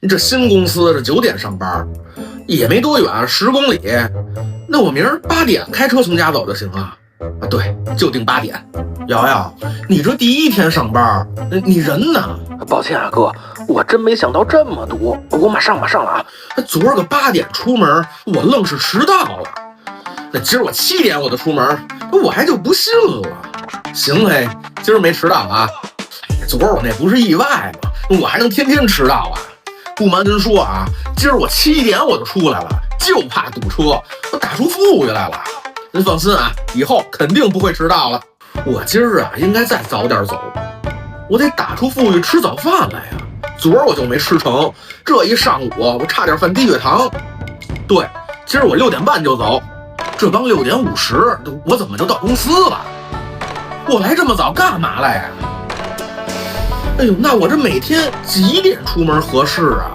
这新公司这9点上班，也没多远，10公里。那我明儿8点开车从家走就行啊。啊，对，就定8点。瑶瑶，你这第一天上班，你人呢？抱歉啊，哥，我真没想到这么多，我马上了啊。昨儿个8点出门，我愣是迟到了。那今儿我7点我就出门，我还就不信了。行嘞，今儿没迟到啊。昨儿我那不是意外吗？我还能天天迟到啊？不瞒您说啊，今儿我7点我就出来了，就怕堵车，我打出富裕来了。您放心啊，以后肯定不会迟到了。我今儿啊应该再早点走，我得打出富裕吃早饭来呀。昨儿我就没吃成，这一上午我差点犯低血糖。对，今儿我6点半就走，这刚6点50，我怎么就到公司了？我来这么早干嘛来呀？哎呦，那我这每天几点出门合适啊？